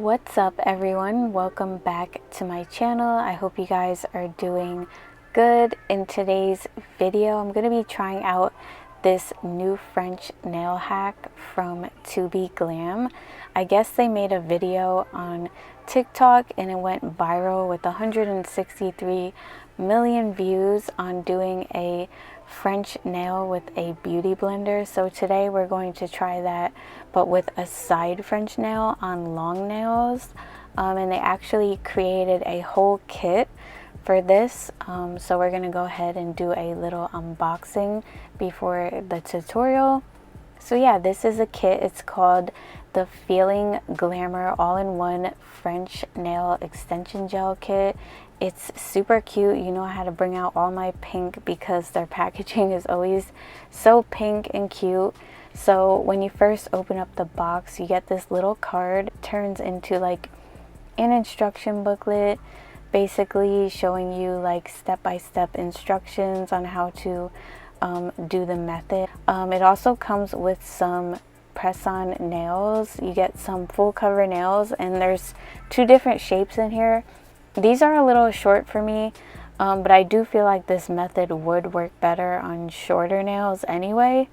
What's up everyone? Welcome back to my channel. I hope you guys are doing good. In today's video, I'm going to be trying out this new French nail hack from Tobeglam. I guess they made a video on TikTok and it went viral with 163 million views on doing a French nail with a beauty blender. So today we're going to try that, but with a side French nail on long nails. And they actually created a whole kit for this. So we're gonna go ahead and do a little unboxing before the tutorial. So yeah, this is a kit. It's called the Feelin Glamour all-in-one French nail extension gel kit. It's super cute. You know, I had to bring out all my pink because their packaging is always so pink and cute. So when you first open up the box, you get this little card. It turns into like an instruction booklet, basically showing you like step-by-step instructions on how to do the method. It also comes with some press-on nails. You get some full cover nails, and there's two different shapes in here. These are a little short for me, but I do feel like this method would work better on shorter nails anyway.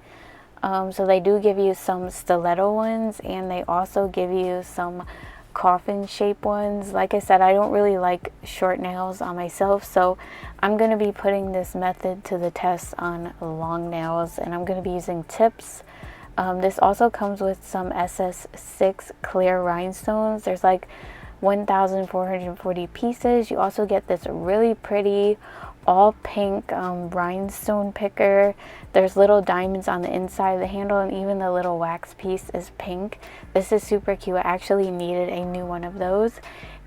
So they do give you some stiletto ones, and they also give you some coffin shape ones. Like I said, I don't really like short nails on myself, so I'm going to be putting this method to the test on long nails, and I'm going to be using tips. This also comes with some SS6 clear rhinestones. There's like 1,440 pieces. You also get this really pretty all pink rhinestone picker. There's little diamonds on the inside of the handle, and even the little wax piece is pink. This is super cute. I actually needed a new one of those.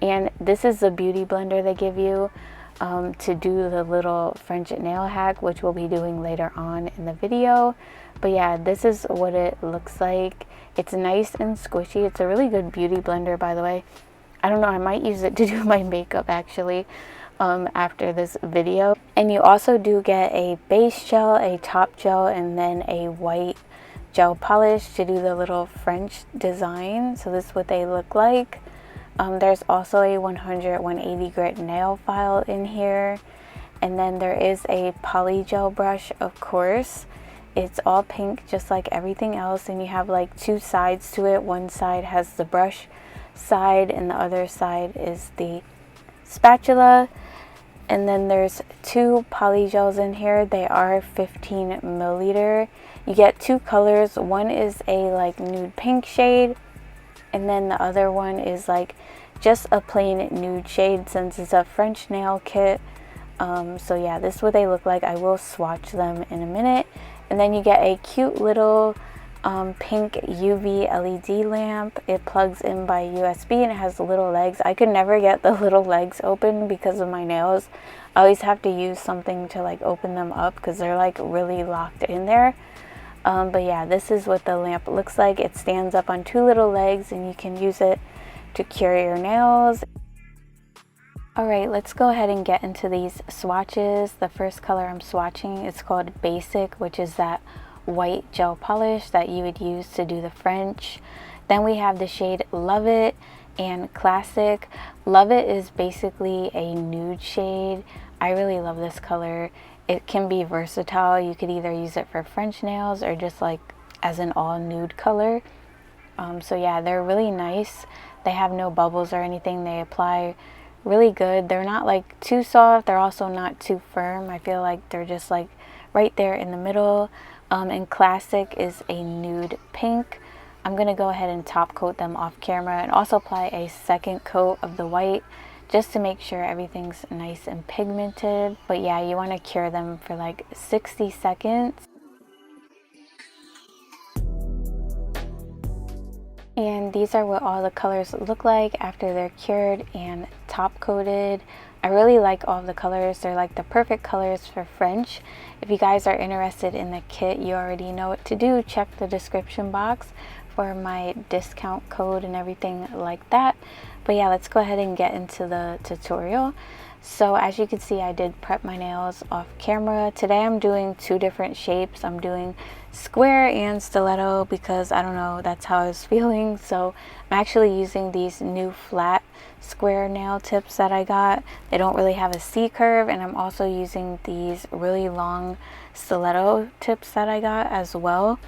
And this is the beauty blender they give you to do the little French nail hack, which we'll be doing later on in the video. But yeah, this is what it looks like. It's nice and squishy. It's a really good beauty blender, by the way. I don't know, I might use it to do my makeup actually after this video. And you also do get a base gel, a top gel, and then a white gel polish to do the little French design. So this is what they look like. There's also a 100-180 grit nail file in here. And then there is a polygel brush, of course. It's all pink just like everything else, and you have like two sides to it. One side has the brush side and the other side is the spatula. And then there's two polygels in here. They are 15 milliliter. You get two colors. One is a like nude pink shade, and then the other one is like just a plain nude shade, since it's a French nail kit. So yeah, this is what they look like. I will swatch them in a minute. And then you get a cute little pink UV LED lamp. It plugs in by USB and it has little legs. I could never get the little legs open because of my nails. I always have to use something to like open them up because they're like really locked in there. But yeah, this is what the lamp looks like. It stands up on two little legs and you can use it to cure your nails. Alright, let's go ahead and get into these swatches. The first color I'm swatching is called Basic, which is that white gel polish that you would use to do the French. Then we have the shade Love It and Classic. Love It is basically a nude shade. I really love this color. It can be versatile. You could either use it for French nails or just like as an all nude color. So yeah, they're really nice. They have no bubbles or anything. They apply really good. They're not like too soft. They're also not too firm. I feel like they're just like right there in the middle. And Classic is a nude pink. I'm going to go ahead and top coat them off camera and also apply a second coat of the white just to make sure everything's nice and pigmented. But yeah, you want to cure them for like 60 seconds. And these are what all the colors look like after they're cured and top coated. I really like all of the colors. They're like the perfect colors for French. If you guys are interested in the kit, you already know what to do. Check the description box for my discount code and everything like that. But yeah, let's go ahead and get into the tutorial. So as you can see, I did prep my nails off camera. Today I'm doing two different shapes. I'm doing square and stiletto because I don't know, that's how I was feeling. So I'm actually using these new flat square nail tips that I got. They don't really have a C curve, and I'm also using these really long stiletto tips that I got as well.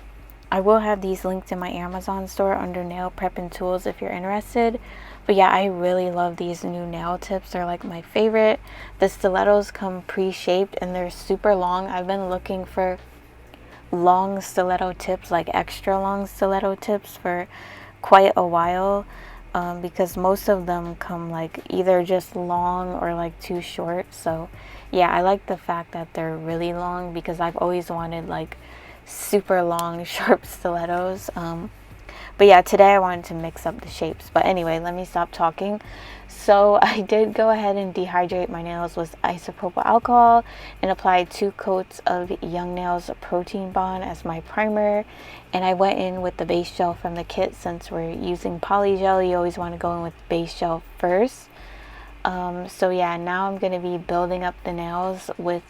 I will have these linked in my Amazon store under nail prep and tools if you're interested. But yeah, I really love these new nail tips. They're like my favorite. The stilettos come pre-shaped and they're super long. I've been looking for long stiletto tips, like extra long stiletto tips, for quite a while, because most of them come like either just long or like too short. So yeah, I like the fact that they're really long because I've always wanted like super long sharp stilettos. But yeah, today I wanted to mix up the shapes. But anyway, let me stop talking. So I did go ahead and dehydrate my nails with isopropyl alcohol and applied 2 coats of Young Nails Protein Bond as my primer. And I went in with the base gel from the kit. Since we're using Polygel, you always want to go in with base gel first. So yeah, now I'm going to be building up the nails with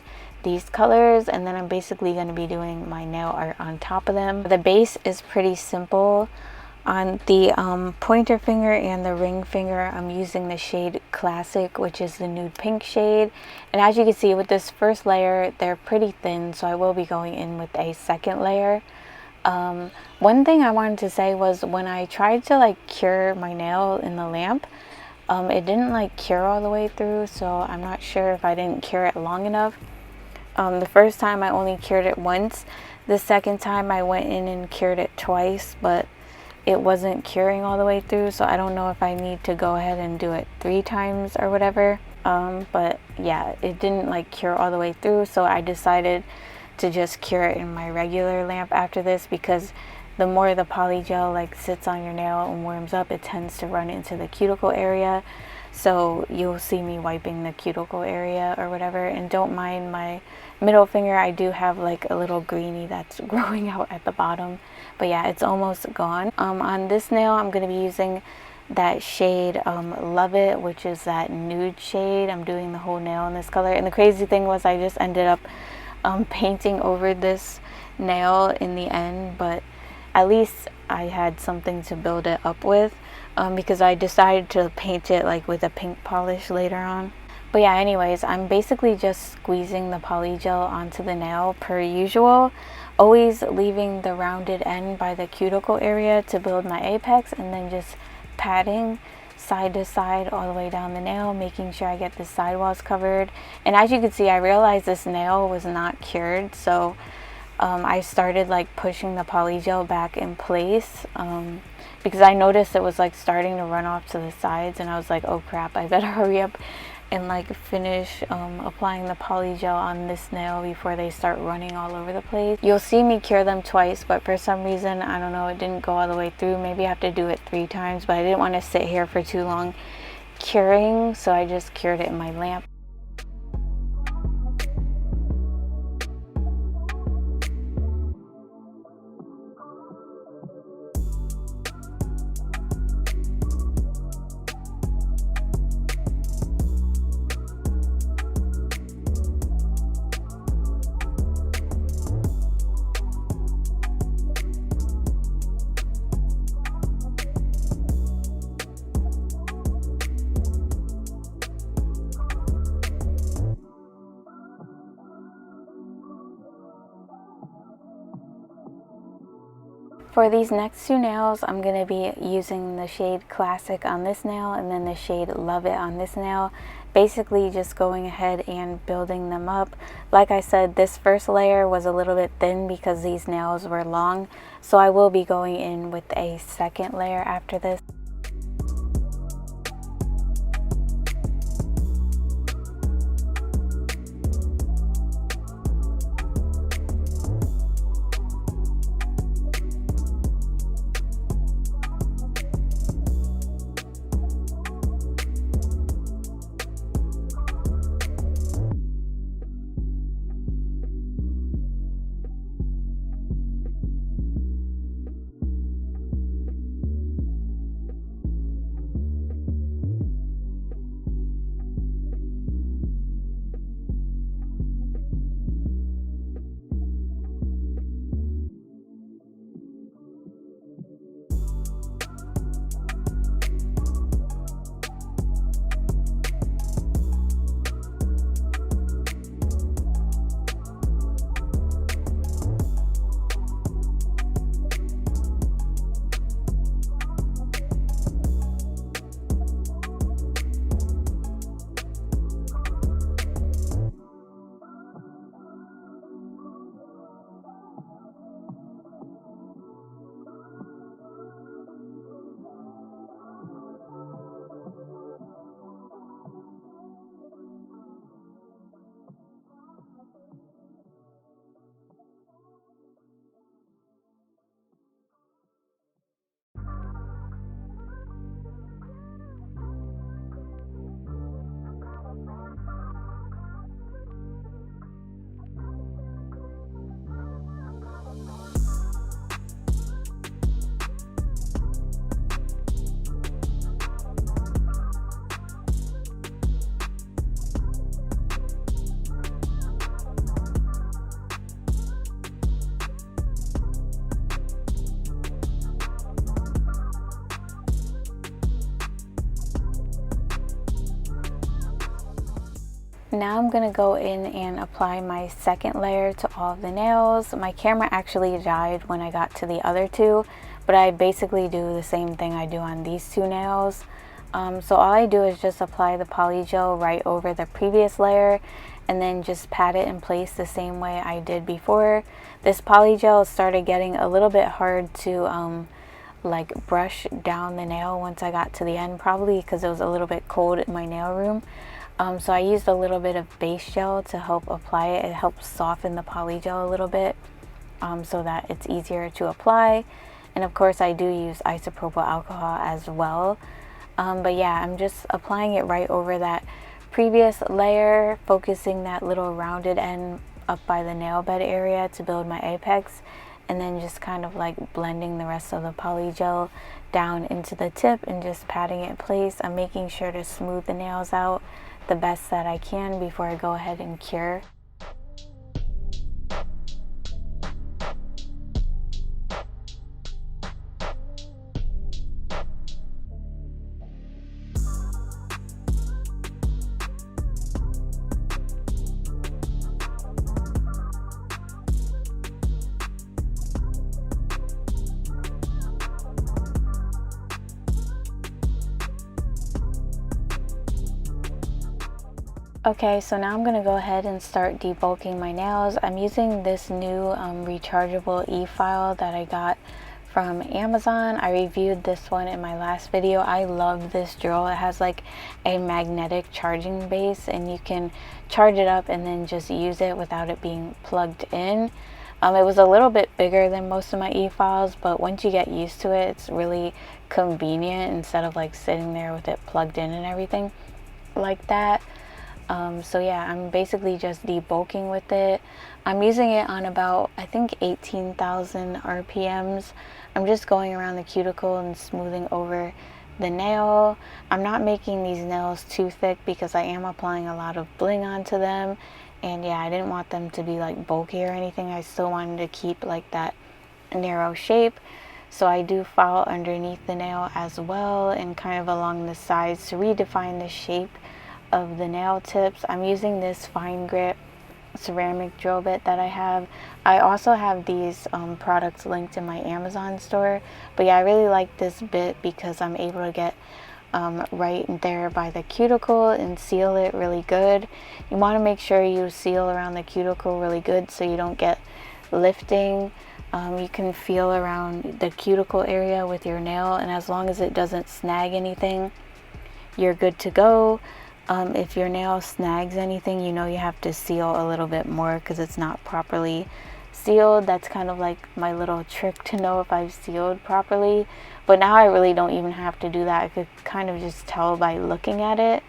these colors, and then I'm basically going to be doing my nail art on top of them. The base is pretty simple. On the pointer finger and the ring finger, I'm using the shade Classic, which is the nude pink shade. And as you can see with this first layer, they're pretty thin, so I will be going in with a second layer. One thing I wanted to say was when I tried to like cure my nail in the lamp, it didn't like cure all the way through, so I'm not sure if I didn't cure it long enough. The first time I only cured it once. The second time I went in and cured it twice, but it wasn't curing all the way through, so I don't know if I need to go ahead and do it 3 times or whatever. But yeah, it didn't like cure all the way through, so I decided to just cure it in my regular lamp after this, because the more the polygel like sits on your nail and warms up, it tends to run into the cuticle area. So you'll see me wiping the cuticle area or whatever. And don't mind my middle finger, I do have like a little greenie that's growing out at the bottom, but yeah, it's almost gone. On this nail, I'm going to be using that shade Love It, which is that nude shade. I'm doing the whole nail in this color, and the crazy thing was I just ended up painting over this nail in the end, but at least I had something to build it up with, because I decided to paint it like with a pink polish later on. But yeah, anyways, I'm basically just squeezing the polygel onto the nail per usual, always leaving the rounded end by the cuticle area to build my apex, and then just patting side to side all the way down the nail, making sure I get the sidewalls covered. And as you can see, I realized this nail was not cured, so I started like pushing the polygel back in place, because I noticed it was like starting to run off to the sides, and I was like, oh crap, I better hurry up and like finish applying the polygel on this nail before they start running all over the place. You'll see me cure them twice, but for some reason, I don't know, it didn't go all the way through. Maybe I have to do it 3 times, but I didn't want to sit here for too long curing, so I just cured it in my lamp. For these next 2 nails, I'm going to be using the shade Classic on this nail and then the shade Love It on this nail. Basically just going ahead and building them up. Like I said, this first layer was a little bit thin because these nails were long, so I will be going in with a second layer after this. Now I'm going to go in and apply my second layer to all of the nails. My camera actually died when I got to the other two, but I basically do the same thing I do on these two nails. So all I do is just apply the polygel right over the previous layer and then just pat it in place the same way I did before. This polygel started getting a little bit hard to like brush down the nail once I got to the end, probably because it was a little bit cold in my nail room. So I used a little bit of base gel to help apply it. It helps soften the polygel a little bit so that it's easier to apply. And of course I do use isopropyl alcohol as well. But yeah, I'm just applying it right over that previous layer, focusing that little rounded end up by the nail bed area to build my apex, and then just kind of like blending the rest of the polygel down into the tip and just patting it in place. I'm making sure to smooth the nails out the best that I can before I go ahead and cure. Okay, so now I'm going to go ahead and start debulking my nails. I'm using this new rechargeable e-file that I got from Amazon. I reviewed this one in my last video. I love this drill. It has like a magnetic charging base and you can charge it up and then just use it without it being plugged in. It was a little bit bigger than most of my e-files, but once you get used to it, it's really convenient instead of like sitting there with it plugged in and everything like that. So yeah, I'm basically just debulking with it. I'm using it on about, I think, 18,000 RPMs. I'm just going around the cuticle and smoothing over the nail. I'm not making these nails too thick because I am applying a lot of bling onto them. And yeah, I didn't want them to be like bulky or anything. I still wanted to keep like that narrow shape. So I do file underneath the nail as well and kind of along the sides to redefine the shape of the nail tips. I'm using this fine grit ceramic drill bit that I have. I also have these products linked in my Amazon store, but yeah, I really like this bit because I'm able to get right there by the cuticle and seal it really good. You want to make sure you seal around the cuticle really good so you don't get lifting. You can feel around the cuticle area with your nail, and as long as it doesn't snag anything, you're good to go. If your nail snags anything, you know you have to seal a little bit more because it's not properly sealed. That's kind of like my little trick to know if I've sealed properly. But now I really don't even have to do that. I could kind of just tell by looking at it.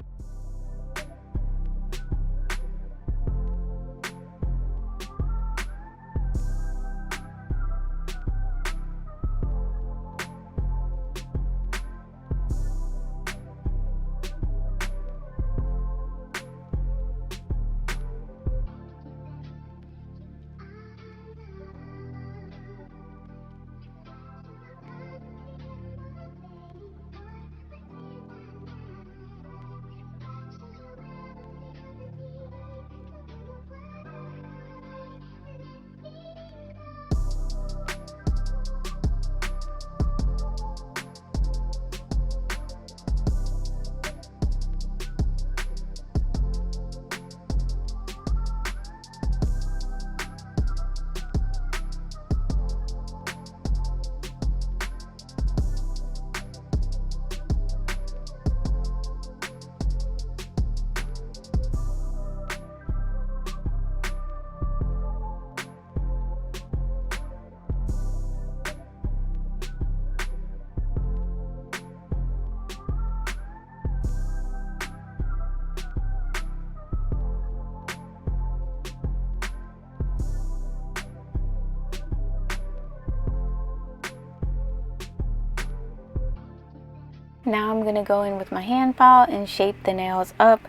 Now I'm going to go in with my hand file and shape the nails up.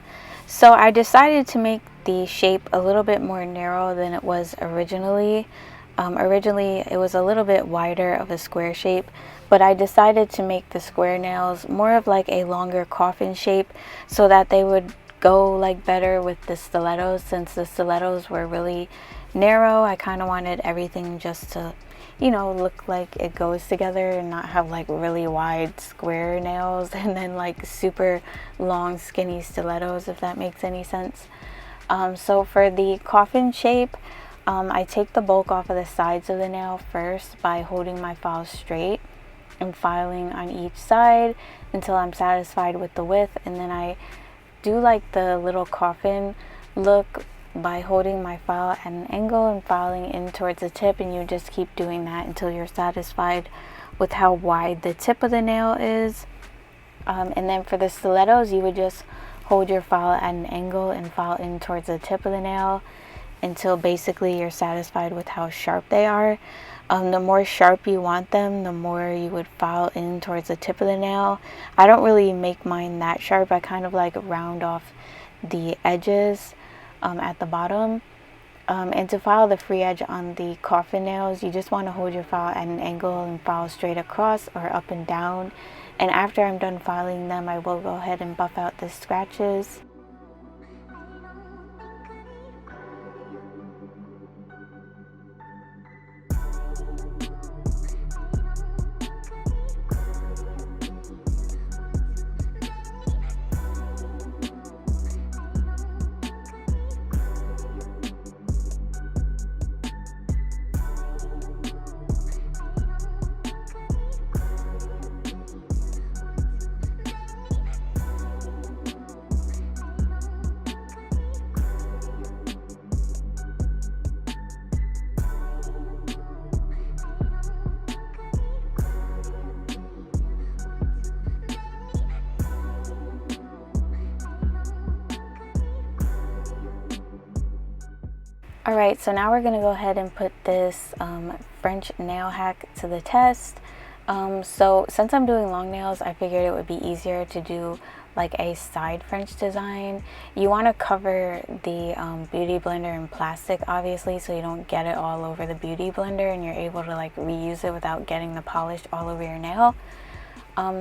So I decided to make the shape a little bit more narrow than it was originally. Originally it was a little bit wider of a square shape, but I decided to make the square nails more of like a longer coffin shape so that they would go like better with the stilettos, since the stilettos were really narrow. I kind of wanted everything just to, you know, look like it goes together and not have like really wide square nails and then like super long skinny stilettos, if that makes any sense. So for the coffin shape, I take the bulk off of the sides of the nail first by holding my file straight and filing on each side until I'm satisfied with the width, and then I do like the little coffin look by holding my file at an angle and filing in towards the tip, and you just keep doing that until you're satisfied with how wide the tip of the nail is. And then for the stilettos, you would just hold your file at an angle and file in towards the tip of the nail until basically you're satisfied with how sharp they are. The more sharp you want them, the more you would file in towards the tip of the nail. I don't really make mine that sharp. I kind of like round off the edges at the bottom. And to file the free edge on the coffin nails, you just want to hold your file at an angle and file straight across or up and down. And after I'm done filing them, I will go ahead and buff out the scratches. Alright, so now we're going to go ahead and put this French nail hack to the test. So since I'm doing long nails, I figured it would be easier to do like a side French design. You want to cover the beauty blender in plastic, obviously, so you don't get it all over the beauty blender and you're able to like reuse it without getting the polish all over your nail.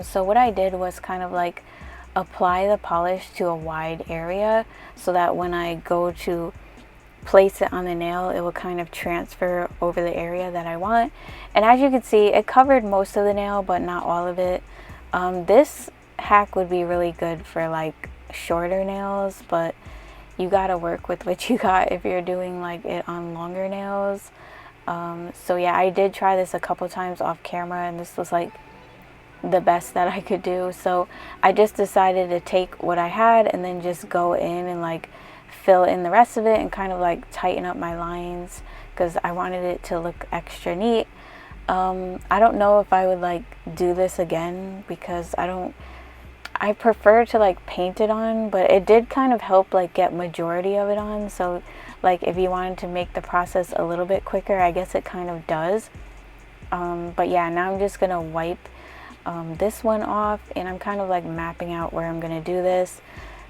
So what I did was kind of like apply the polish to a wide area so that when I go to place it on the nail, it will kind of transfer over the area that I want. And as you can see, it covered most of the nail but not all of it. This hack would be really good for like shorter nails, but you gotta work with what you got if you're doing like it on longer nails. So yeah, I did try this a couple times off camera and this was like the best that I could do. So I just decided to take what I had and then just go in and like fill in the rest of it and kind of like tighten up my lines because I wanted it to look extra neat. I don't know if I would like do this again because I prefer to like paint it on, but it did kind of help like get majority of it on. So like if you wanted to make the process a little bit quicker, I guess it kind of does. But yeah, now I'm just gonna wipe this one off and I'm kind of like mapping out where I'm gonna do this.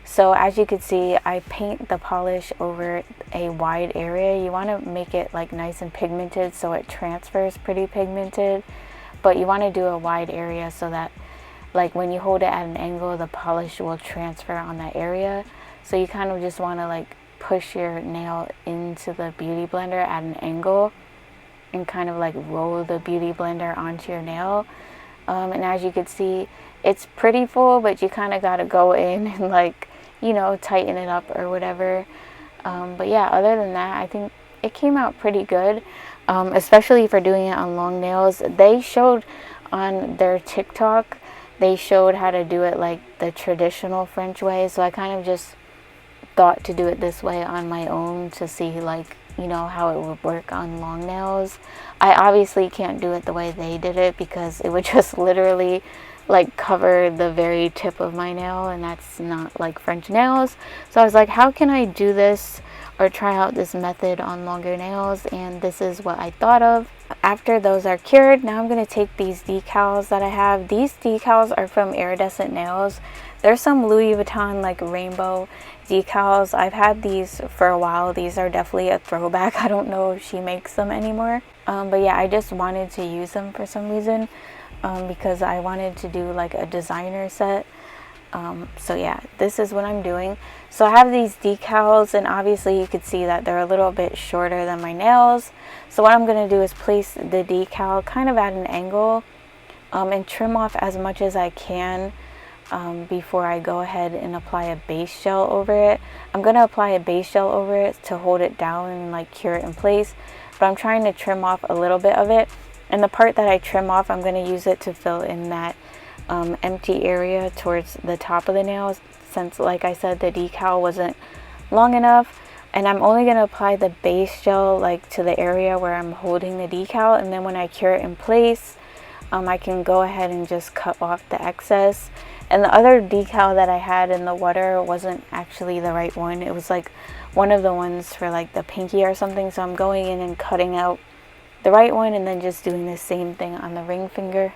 So as you can see, I paint the polish over a wide area. You want to make it like nice and pigmented so it transfers pretty pigmented, but you want to do a wide area so that like when you hold it at an angle, the polish will transfer on that area. So you kind of just want to like push your nail into the beauty blender at an angle and kind of like roll the beauty blender onto your nail. And as you can see, it's pretty full, but you kind of got to go in and like, you know, tighten it up or whatever. But yeah, other than that, I think it came out pretty good, especially for doing it on long nails. They showed on their TikTok, they showed how to do it like the traditional French way. So I kind of just thought to do it this way on my own to see like, you know, how it would work on long nails. I obviously can't do it the way they did it because it would just literally like cover the very tip of my nail, and that's not like French nails. So I was like, how can I do this or try out this method on longer nails? And this is what I thought of. After those are cured, now I'm going to take these decals that I have. These decals are from Iridescent Nails. There's some Louis Vuitton like rainbow decals. I've had these for a while. These are definitely a throwback. I don't know if she makes them anymore, but yeah, I just wanted to use them for some reason. Because I wanted to do like a designer set So yeah, this is what I'm doing. So I have these decals, and obviously you could see that they're a little bit shorter than my nails. So what I'm going to do is place the decal kind of at an angle, and trim off as much as I can before I go ahead and apply a base gel over it. I'm going to apply a base gel over it to hold it down and like cure it in place, but I'm trying to trim off a little bit of it. And the part that I trim off, I'm going to use it to fill in that empty area towards the top of the nails, since like I said, the decal wasn't long enough. And I'm only going to apply the base gel like to the area where I'm holding the decal, and then when I cure it in place, I can go ahead and just cut off the excess. And the other decal that I had in the water wasn't actually the right one. It was like one of the ones for like the pinky or something, so I'm going in and cutting out the right one and then just doing the same thing on the ring finger.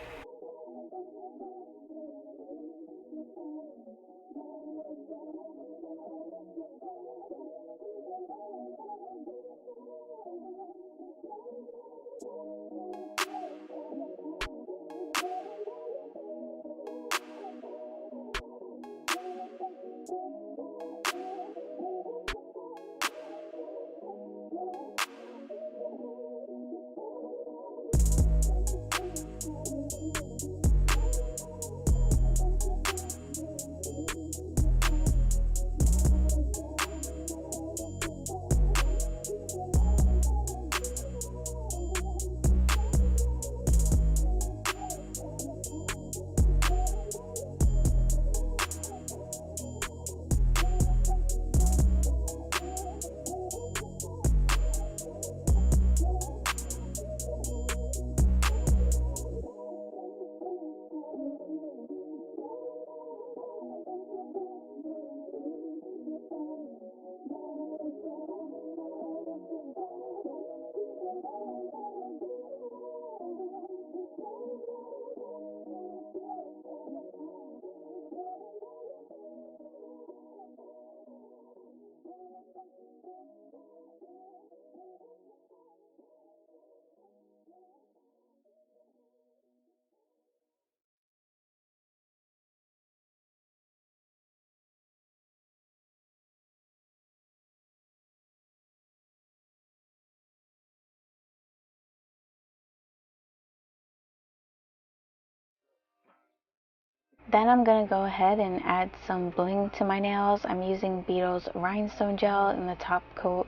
Then I'm going to go ahead and add some bling to my nails. I'm using Beetle's rhinestone gel in the top coat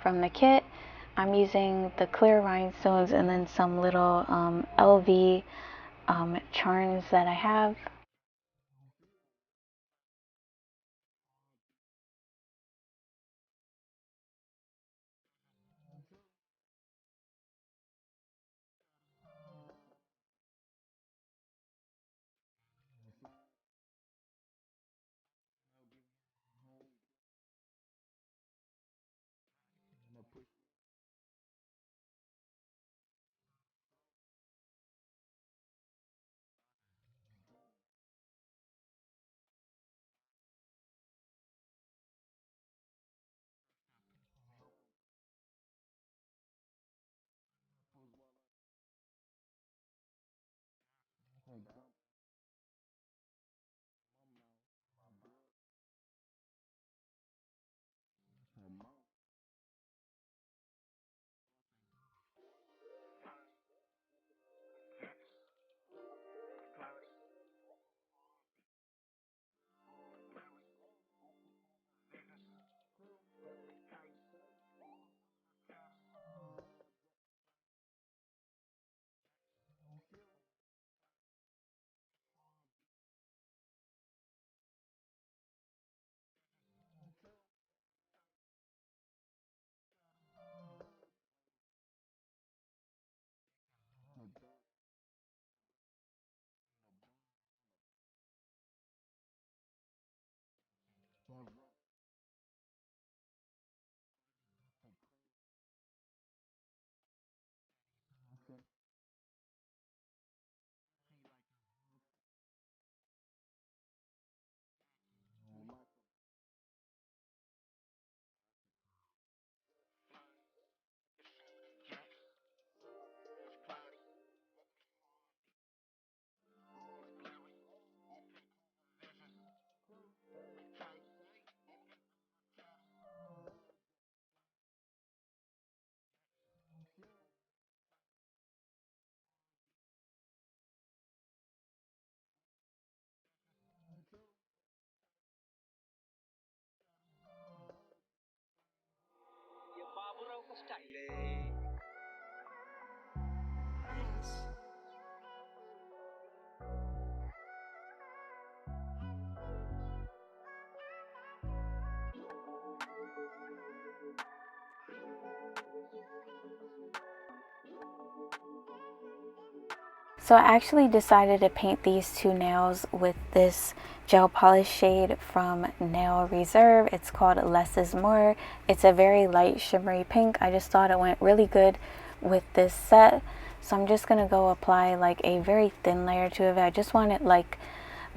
from the kit. I'm using the clear rhinestones and then some little LV charms that I have. So I actually decided to paint these two nails with this gel polish shade from Nail Reserve. It's called Less is More. It's a very light shimmery pink. I just thought it went really good with this set. So I'm just going to go apply like a very thin layer to it. I just want it like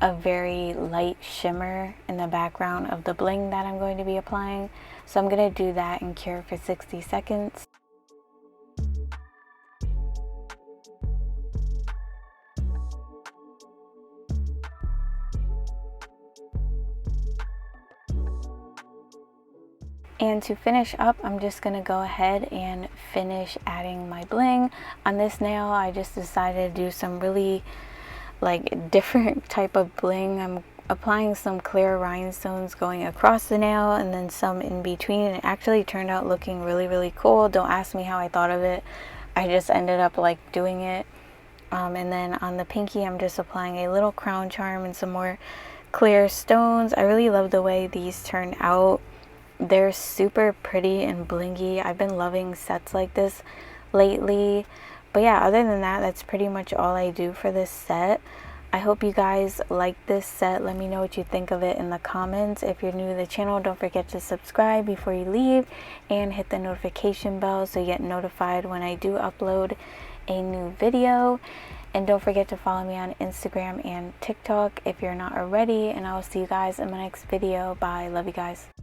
a very light shimmer in the background of the bling that I'm going to be applying. So I'm going to do that and cure for 60 seconds. And to finish up, I'm just going to go ahead and finish adding my bling. On this nail, I just decided to do some really like different type of bling. I'm applying some clear rhinestones going across the nail and then some in between. It actually turned out looking really, really cool. Don't ask me how I thought of it. I just ended up like doing it. And then on the pinky, I'm just applying a little crown charm and some more clear stones. I really love the way these turned out. They're super pretty and blingy. I've been loving sets like this lately. But yeah, other than that, that's pretty much all I do for this set. I hope you guys like this set. Let me know what you think of it in the comments. If you're new to the channel, don't forget to subscribe before you leave and hit the notification bell so you get notified when I do upload a new video. And don't forget to follow me on Instagram and TikTok if you're not already. And I will see you guys in my next video. Bye. Love you guys.